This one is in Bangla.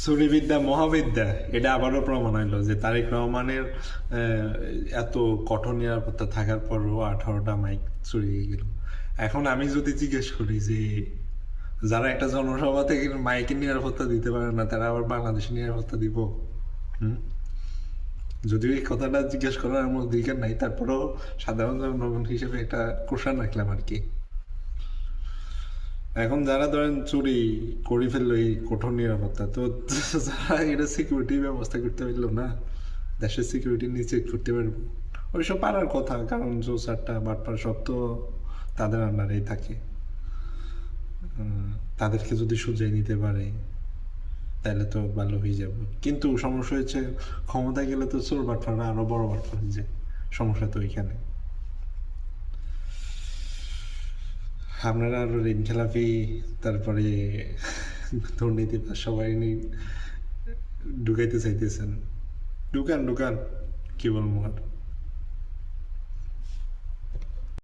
চুরিবিদ্যা মহাবিদ্যা, এটা আবারও প্রমাণ হইলো যে তারেক রহমানের এত কঠোর নিরাপত্তা থাকার পরও 18টা মাইক চুরি হয়ে গেল। এখন আমি যদি জিজ্ঞেস করি যে যারা একটা জনসভা থেকে মাইকের নিরাপত্তা দিতে পারে না, তারা আবার বাংলাদেশের নিরাপত্তা দিব? হুম? যদিও এই কথাটা জিজ্ঞেস করার আমার অধিকার নাই, তারপরেও সাধারণ জনগণ হিসেবে একটা কোশ্চেন রাখলাম আর কি। এখন যারা ধরেন চুরি করে ফেললো এই কঠোর নিরাপত্তা, তো যারা এটা সিকিউরিটি ব্যবস্থা করতে পারলো না, দেশের সিকিউরিটি নিচে করতে পারবো? ওইসব পারার কথা, কারণ জোসারটা বাটপার সব তো তাদের আন্ডারেই থাকে। তাদেরকে যদি সুজাই নিতে পারে তাহলে তো ভালো হয়ে যাব। কিন্তু সমস্যা হচ্ছে, ক্ষমতায় গেলে তো চোর বাটপাররা আরো বড় বাটপার হয়ে যায়। সমস্যা তো ওইখানে। আপনারা আরো ঋণ খেলাপি, তারপরে দুর্নীতিবাজ সবাই ঢুকাইতে চাইতেছেন। ঢুকান ঢুকান, কি বলবো আর।